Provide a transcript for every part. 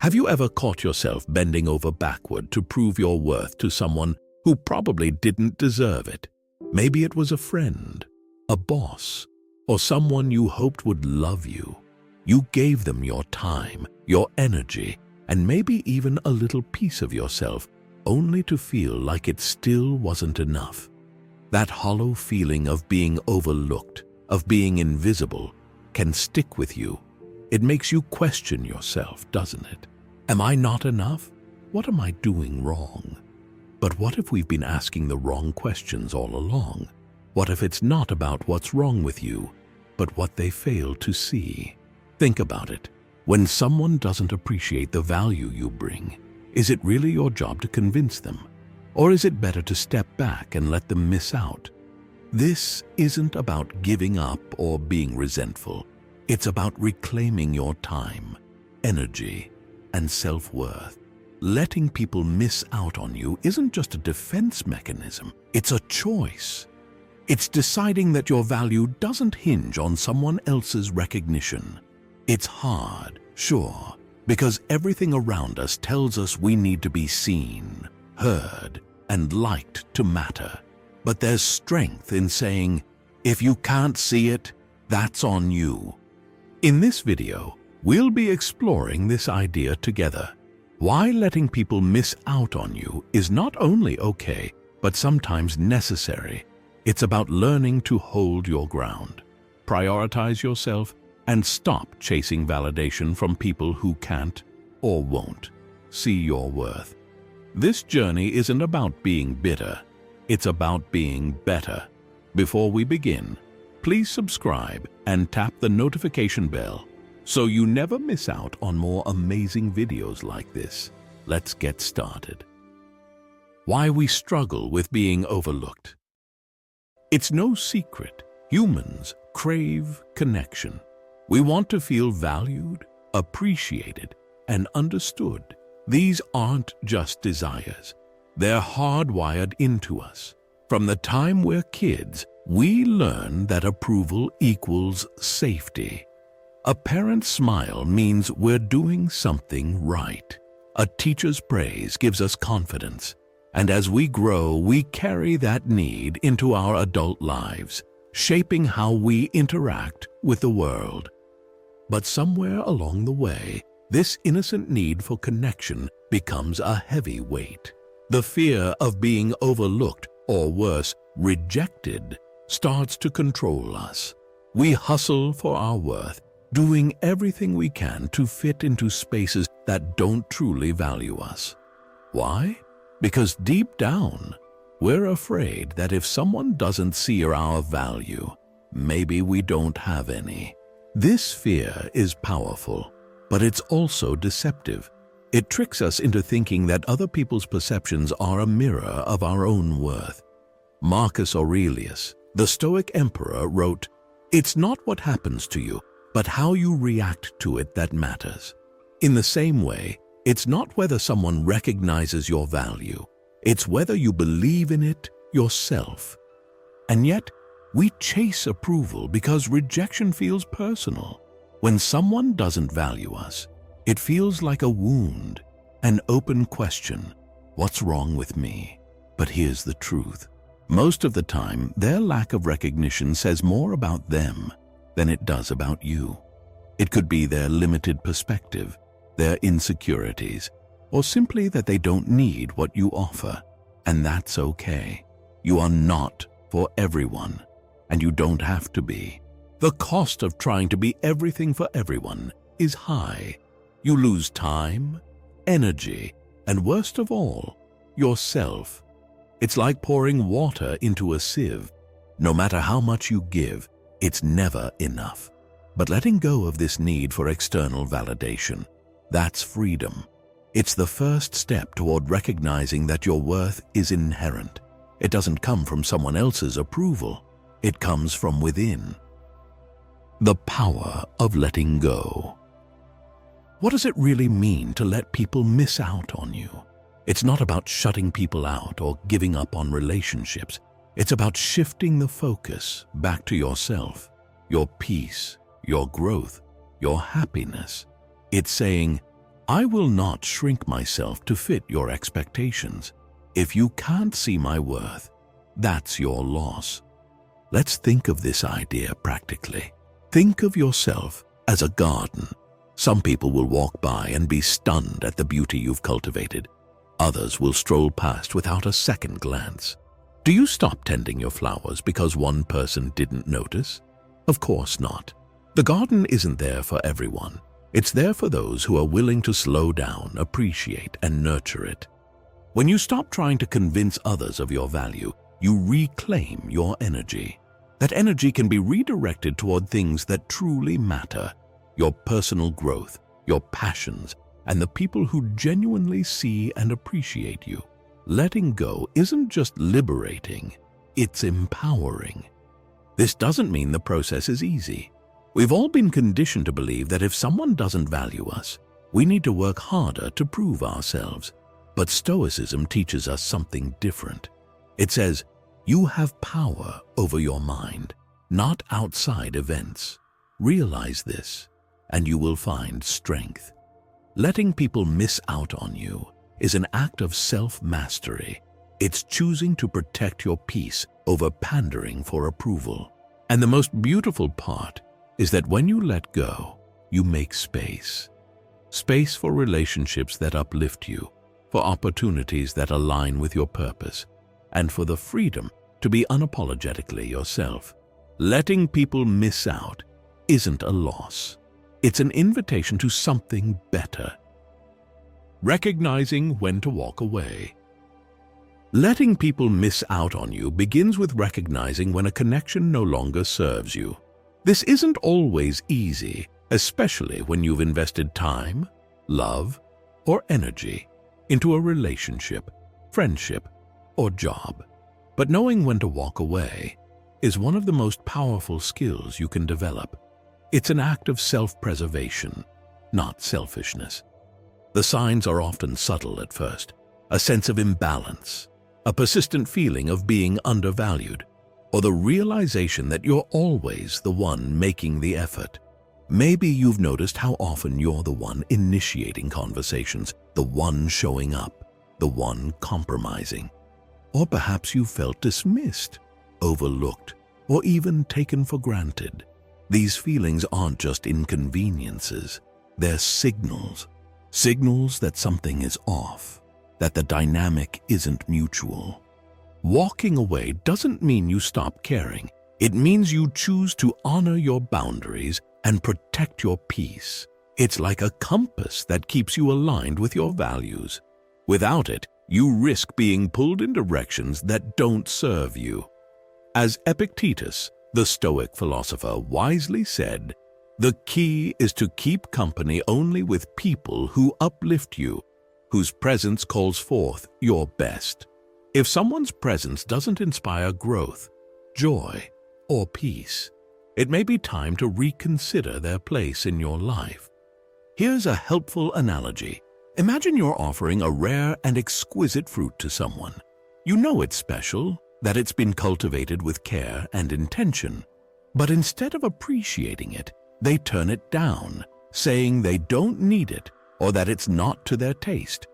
Have you ever caught yourself bending over backward to prove your worth to someone who probably didn't deserve it? Maybe it was a friend, a boss, or someone you hoped would love you. You gave them your time, your energy, and maybe even a little piece of yourself, only to feel like it still wasn't enough. That hollow feeling of being overlooked, of being invisible, can stick with you. It makes you question yourself, doesn't it? Am I not enough? What am I doing wrong? But what if we've been asking the wrong questions all along? What if it's not about what's wrong with you, but what they fail to see? Think about it. When someone doesn't appreciate the value you bring, is it really your job to convince them? Or is it better to step back and let them miss out? This isn't about giving up or being resentful. It's about reclaiming your time, energy, and self-worth. Letting people miss out on you isn't just a defense mechanism, it's a choice. It's deciding that your value doesn't hinge on someone else's recognition. It's hard, sure, because everything around us tells us we need to be seen, heard, and liked to matter. But there's strength in saying, if you can't see it, that's on you. In this video, we'll be exploring this idea together. Why letting people miss out on you is not only okay, but sometimes necessary. It's about learning to hold your ground, prioritize yourself, and stop chasing validation from people who can't or won't see your worth. This journey isn't about being bitter, it's about being better. Before we begin, please subscribe and tap the notification bell so you never miss out on more amazing videos like this. Let's get started. Why we struggle with being overlooked. It's no secret, humans crave connection. We want to feel valued, appreciated, and understood. These aren't just desires. They're hardwired into us. From the time we're kids, we learn that approval equals safety. A parent's smile means we're doing something right. A teacher's praise gives us confidence. And as we grow, we carry that need into our adult lives, shaping how we interact with the world. But somewhere along the way, this innocent need for connection becomes a heavy weight. The fear of being overlooked, or worse, rejected, starts to control us. We hustle for our worth, doing everything we can to fit into spaces that don't truly value us. Why? Because deep down, we're afraid that if someone doesn't see our value, maybe we don't have any. This fear is powerful, but it's also deceptive. It tricks us into thinking that other people's perceptions are a mirror of our own worth. Marcus Aurelius, the Stoic emperor, wrote, "It's not what happens to you, but how you react to it that matters." In the same way, it's not whether someone recognizes your value, it's whether you believe in it yourself. And yet, we chase approval because rejection feels personal. When someone doesn't value us, it feels like a wound, an open question, what's wrong with me? But here's the truth. Most of the time, their lack of recognition says more about them than it does about you. It could be their limited perspective, their insecurities, or simply that they don't need what you offer. And that's okay. You are not for everyone, and you don't have to be. The cost of trying to be everything for everyone is high. You lose time, energy, and worst of all, yourself. It's like pouring water into a sieve. No matter how much you give, it's never enough. But letting go of this need for external validation, that's freedom. It's the first step toward recognizing that your worth is inherent. It doesn't come from someone else's approval. It comes from within. The power of letting go. What does it really mean to let people miss out on you? It's not about shutting people out or giving up on relationships. It's about shifting the focus back to yourself, your peace, your growth, your happiness. It's saying, I will not shrink myself to fit your expectations. If you can't see my worth, that's your loss. Let's think of this idea practically. Think of yourself as a garden. Some people will walk by and be stunned at the beauty you've cultivated. Others will stroll past without a second glance. Do you stop tending your flowers because one person didn't notice? Of course not. The garden isn't there for everyone. It's there for those who are willing to slow down, appreciate, and nurture it. When you stop trying to convince others of your value, you reclaim your energy. That energy can be redirected toward things that truly matter: your personal growth, your passions, and the people who genuinely see and appreciate you. Letting go isn't just liberating, it's empowering. This doesn't mean the process is easy. We've all been conditioned to believe that if someone doesn't value us, we need to work harder to prove ourselves. But Stoicism teaches us something different. It says, you have power over your mind, not outside events. Realize this, and you will find strength. Letting people miss out on you is an act of self-mastery. It's choosing to protect your peace over pandering for approval. And the most beautiful part is that when you let go, you make space. Space for relationships that uplift you, for opportunities that align with your purpose, and for the freedom to be unapologetically yourself. Letting people miss out isn't a loss. It's an invitation to something better. Recognizing when to walk away. Letting people miss out on you begins with recognizing when a connection no longer serves you. This isn't always easy, especially when you've invested time, love, or energy into a relationship, friendship, or job. But knowing when to walk away is one of the most powerful skills you can develop. It's an act of self-preservation, not selfishness. The signs are often subtle at first: a sense of imbalance, a persistent feeling of being undervalued, or the realization that you're always the one making the effort. Maybe you've noticed how often you're the one initiating conversations, the one showing up, the one compromising. Or perhaps you felt dismissed, overlooked, or even taken for granted. These feelings aren't just inconveniences, they're signals. Signals that something is off, that the dynamic isn't mutual. Walking away doesn't mean you stop caring. It means you choose to honor your boundaries and protect your peace. It's like a compass that keeps you aligned with your values. Without it, you risk being pulled in directions that don't serve you. As Epictetus, the Stoic philosopher, wisely said, the key is to keep company only with people who uplift you, whose presence calls forth your best. If someone's presence doesn't inspire growth, joy, or peace, it may be time to reconsider their place in your life. Here's a helpful analogy. Imagine you're offering a rare and exquisite fruit to someone. You know it's special, that it's been cultivated with care and intention. But instead of appreciating it, they turn it down, saying they don't need it or that it's not to their taste.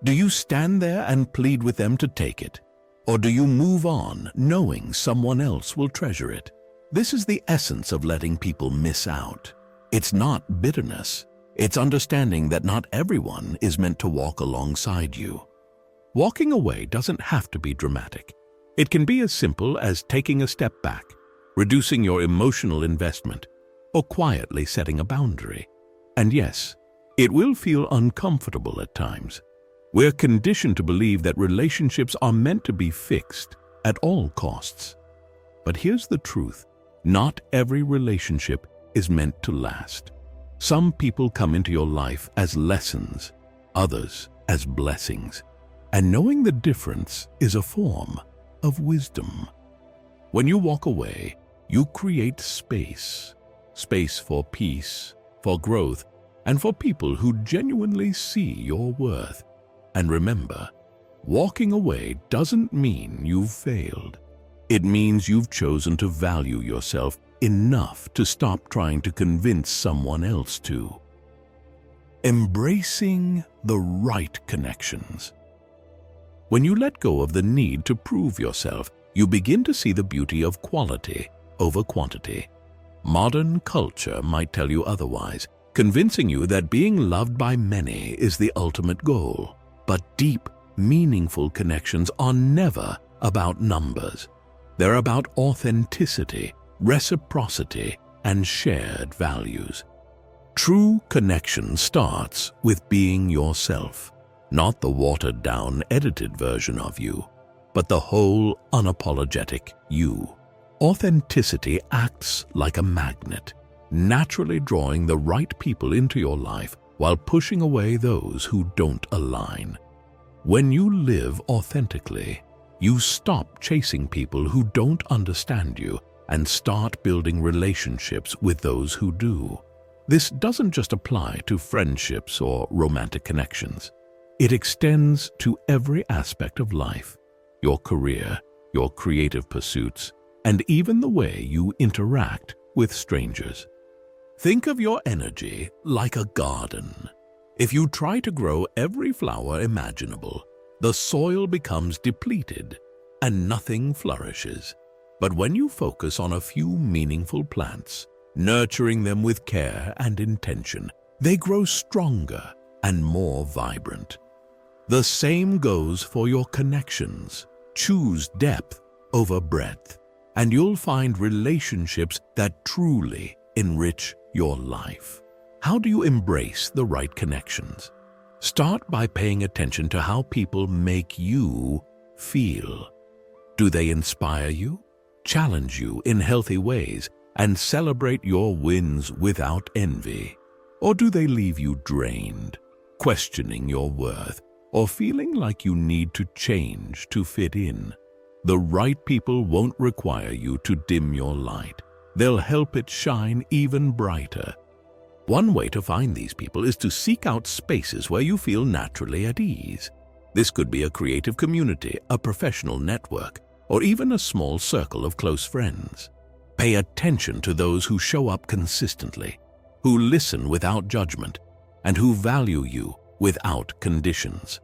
Do you stand there and plead with them to take it? Or do you move on knowing someone else will treasure it? This is the essence of letting people miss out. It's not bitterness. It's understanding that not everyone is meant to walk alongside you. Walking away doesn't have to be dramatic. It can be as simple as taking a step back, reducing your emotional investment, or quietly setting a boundary. And yes, it will feel uncomfortable at times. We're conditioned to believe that relationships are meant to be fixed at all costs. But here's the truth. Not every relationship is meant to last. Some people come into your life as lessons, others as blessings. And knowing the difference is a form of wisdom. When you walk away, you create space. Space for peace, for growth, and for people who genuinely see your worth. And remember, walking away doesn't mean you've failed. It means you've chosen to value yourself enough to stop trying to convince someone else to. Embracing the right connections. When you let go of the need to prove yourself, you begin to see the beauty of quality over quantity. Modern culture might tell you otherwise, convincing you that being loved by many is the ultimate goal. But deep, meaningful connections are never about numbers. They're about authenticity, reciprocity, and shared values. True connection starts with being yourself, not the watered-down, edited version of you, but the whole, unapologetic you. Authenticity acts like a magnet, naturally drawing the right people into your life while pushing away those who don't align. When you live authentically, you stop chasing people who don't understand you and start building relationships with those who do. This doesn't just apply to friendships or romantic connections. It extends to every aspect of life, your career, your creative pursuits, and even the way you interact with strangers. Think of your energy like a garden. If you try to grow every flower imaginable, the soil becomes depleted and nothing flourishes. But when you focus on a few meaningful plants, nurturing them with care and intention, they grow stronger and more vibrant. The same goes for your connections. Choose depth over breadth, and you'll find relationships that truly enrich your life. How do you embrace the right connections? Start by paying attention to how people make you feel. Do they inspire you, challenge you in healthy ways, and celebrate your wins without envy? Or do they leave you drained, questioning your worth, or feeling like you need to change to fit in? The right people won't require you to dim your light. They'll help it shine even brighter. One way to find these people is to seek out spaces where you feel naturally at ease. This could be a creative community, a professional network, or even a small circle of close friends. Pay attention to those who show up consistently, who listen without judgment, and who value you without conditions.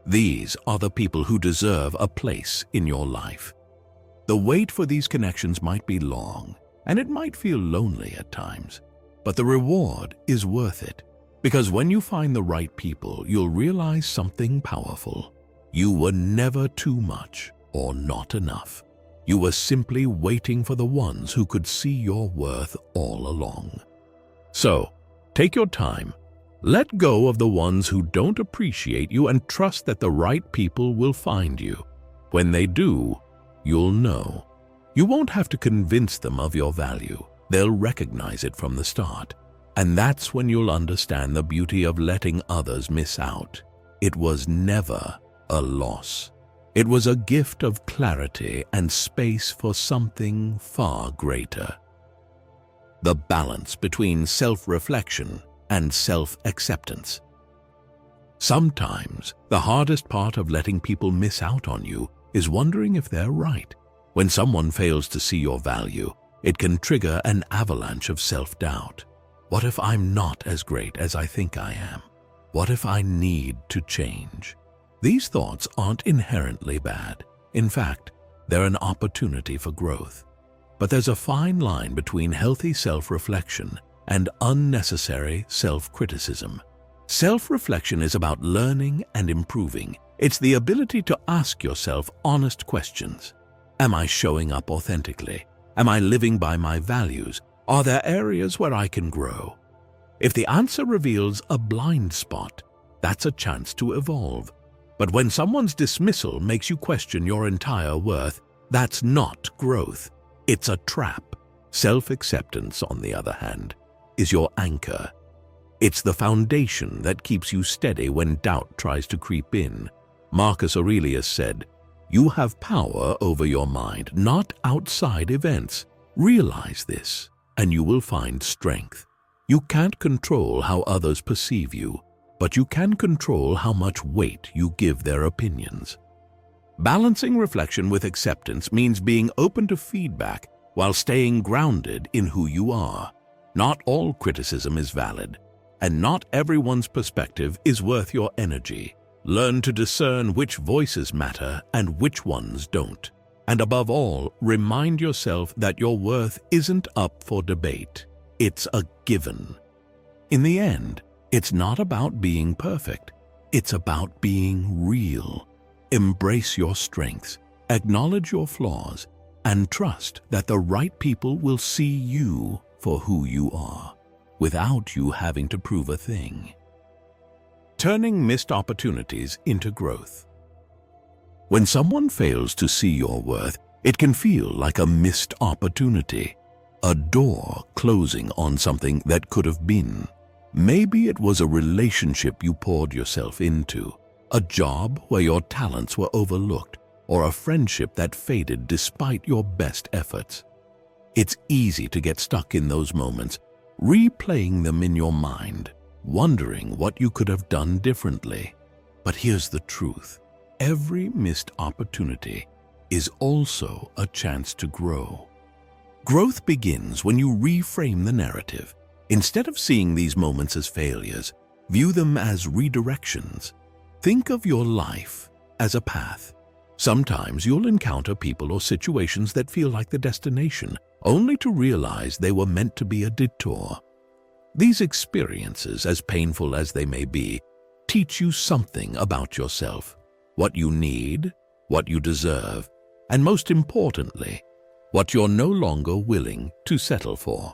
These are the people who deserve a place in your life. The wait for these connections might be long, and it might feel lonely at times, but the reward is worth it. Because when you find the right people, you'll realize something powerful. You were never too much or not enough. You were simply waiting for the ones who could see your worth all along. So, take your time. Let go of the ones who don't appreciate you and trust that the right people will find you. When they do, you'll know. You won't have to convince them of your value. They'll recognize it from the start. And that's when you'll understand the beauty of letting others miss out. It was never a loss. It was a gift of clarity and space for something far greater. The balance between self-reflection and self-acceptance. Sometimes the hardest part of letting people miss out on you is wondering if they're right. When someone fails to see your value, it can trigger an avalanche of self-doubt. What if I'm not as great as I think I am? What if I need to change? These thoughts aren't inherently bad. In fact, they're an opportunity for growth. But there's a fine line between healthy self-reflection and unnecessary self-criticism. Self-reflection is about learning and improving. It's the ability to ask yourself honest questions. Am I showing up authentically? Am I living by my values? Are there areas where I can grow? If the answer reveals a blind spot, that's a chance to evolve. But when someone's dismissal makes you question your entire worth, that's not growth. It's a trap. Self-acceptance, on the other hand, is your anchor. It's the foundation that keeps you steady when doubt tries to creep in. Marcus Aurelius said, "You have power over your mind, not outside events. Realize this, and you will find strength." You can't control how others perceive you, but you can control how much weight you give their opinions. Balancing reflection with acceptance means being open to feedback while staying grounded in who you are. Not all criticism is valid, and not everyone's perspective is worth your energy. Learn to discern which voices matter and which ones don't. And above all, remind yourself that your worth isn't up for debate. It's a given. In the end, it's not about being perfect. It's about being real. Embrace your strengths, acknowledge your flaws, and trust that the right people will see you for who you are, without you having to prove a thing. Turning missed opportunities into growth. When someone fails to see your worth, it can feel like a missed opportunity, a door closing on something that could have been. Maybe it was a relationship you poured yourself into, a job where your talents were overlooked, or a friendship that faded despite your best efforts. It's easy to get stuck in those moments, replaying them in your mind, wondering what you could have done differently. But here's the truth. Every missed opportunity is also a chance to grow. Growth begins when you reframe the narrative. Instead of seeing these moments as failures, view them as redirections. Think of your life as a path. Sometimes you'll encounter people or situations that feel like the destination, only to realize they were meant to be a detour. These experiences, as painful as they may be, teach you something about yourself, what you need, what you deserve, and most importantly, what you're no longer willing to settle for.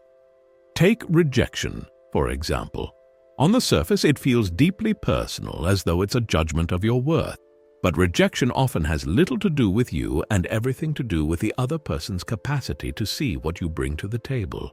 Take rejection, for example. On the surface, it feels deeply personal, as though it's a judgment of your worth. But rejection often has little to do with you and everything to do with the other person's capacity to see what you bring to the table.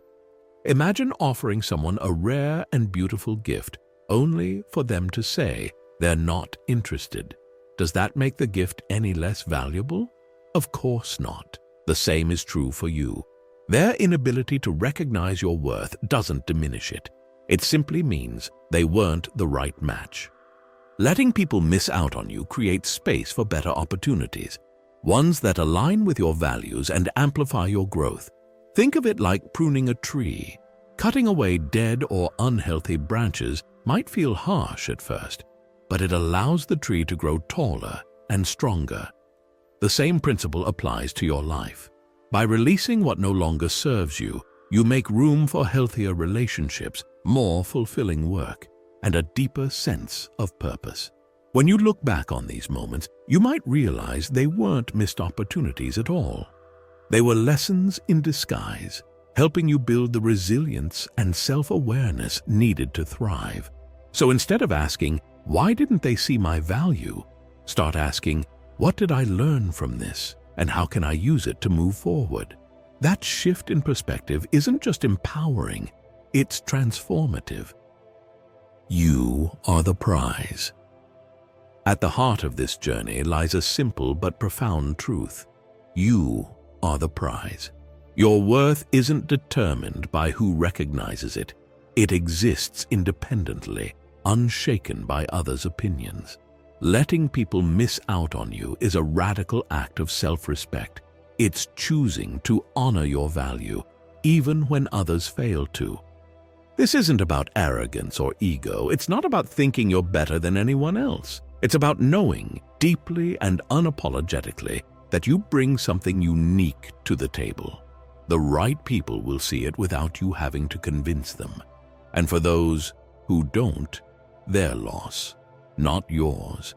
Imagine offering someone a rare and beautiful gift, only for them to say they're not interested. Does that make the gift any less valuable? Of course not. The same is true for you. Their inability to recognize your worth doesn't diminish it. It simply means they weren't the right match. Letting people miss out on you creates space for better opportunities, ones that align with your values and amplify your growth. Think of it like pruning a tree. Cutting away dead or unhealthy branches might feel harsh at first, but it allows the tree to grow taller and stronger. The same principle applies to your life. By releasing what no longer serves you, you make room for healthier relationships, more fulfilling work, and a deeper sense of purpose. When you look back on these moments, you might realize they weren't missed opportunities at all. They were lessons in disguise, helping you build the resilience and self-awareness needed to thrive. So instead of asking, "Why didn't they see my value?" start asking, "What did I learn from this, and how can I use it to move forward?" That shift in perspective isn't just empowering, it's transformative. You are the prize. At the heart of this journey lies a simple but profound truth. You are the prize. Your worth isn't determined by who recognizes it. It exists independently, unshaken by others' opinions. Letting people miss out on you is a radical act of self-respect. It's choosing to honor your value, even when others fail to. This isn't about arrogance or ego. It's not about thinking you're better than anyone else. It's about knowing, deeply and unapologetically, that you bring something unique to the table. The right people will see it without you having to convince them. And for those who don't, their loss, not yours.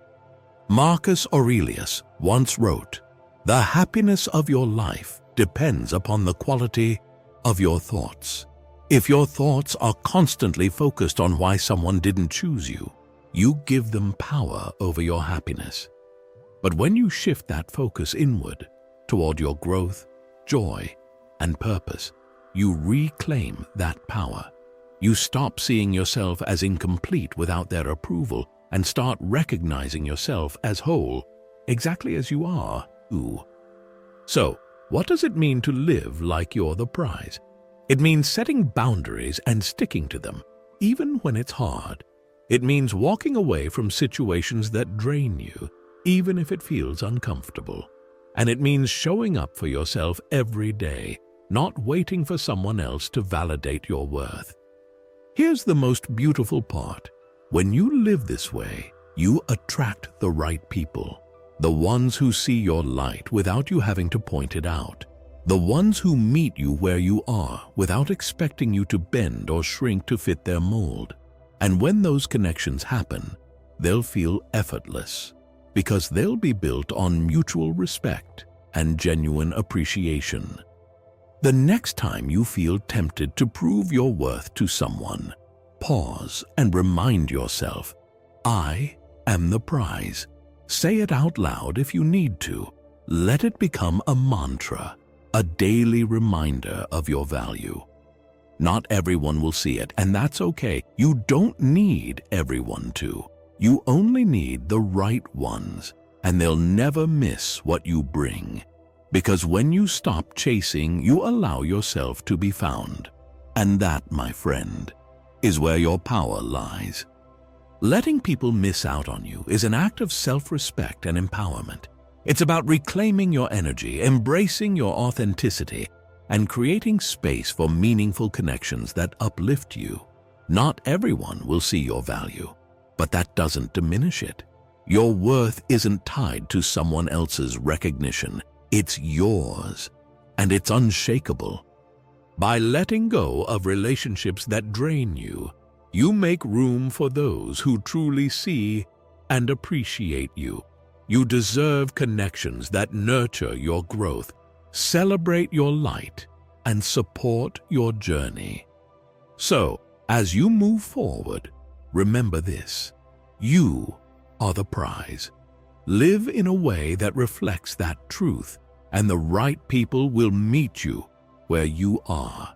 Marcus Aurelius once wrote, "The happiness of your life depends upon the quality of your thoughts." If your thoughts are constantly focused on why someone didn't choose you, you give them power over your happiness. But when you shift that focus inward, toward your growth, joy, and purpose, you reclaim that power. You stop seeing yourself as incomplete without their approval and start recognizing yourself as whole, exactly as you are. So, what does it mean to live like you're the prize? It means setting boundaries and sticking to them, even when it's hard. It means walking away from situations that drain you, even if it feels uncomfortable. And it means showing up for yourself every day, not waiting for someone else to validate your worth. Here's the most beautiful part. When you live this way, you attract the right people. The ones who see your light without you having to point it out. The ones who meet you where you are without expecting you to bend or shrink to fit their mold. And when those connections happen, they'll feel effortless because they'll be built on mutual respect and genuine appreciation. The next time you feel tempted to prove your worth to someone, pause and remind yourself, I am the prize. Say it out loud if you need to. Let it become a mantra, a daily reminder of your value. Not everyone will see it, and that's okay. You don't need everyone to. You only need the right ones, and they'll never miss what you bring. Because when you stop chasing, you allow yourself to be found. And that, my friend, is where your power lies. Letting people miss out on you is an act of self-respect and empowerment. It's about reclaiming your energy, embracing your authenticity, and creating space for meaningful connections that uplift you. Not everyone will see your value, but that doesn't diminish it. Your worth isn't tied to someone else's recognition. It's yours, and it's unshakable. By letting go of relationships that drain you, you make room for those who truly see and appreciate you. You deserve connections that nurture your growth, celebrate your light, and support your journey. So, as you move forward, remember this: you are the prize. Live in a way that reflects that truth, and the right people will meet you where you are.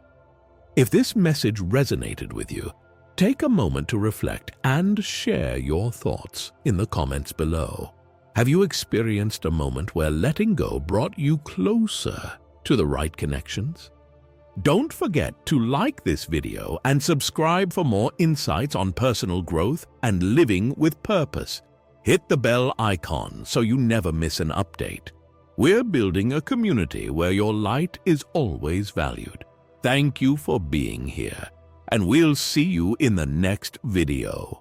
If this message resonated with you, take a moment to reflect and share your thoughts in the comments below. Have you experienced a moment where letting go brought you closer to the right connections? Don't forget to like this video and subscribe for more insights on personal growth and living with purpose. Hit the bell icon so you never miss an update. We're building a community where your light is always valued. Thank you for being here, and we'll see you in the next video.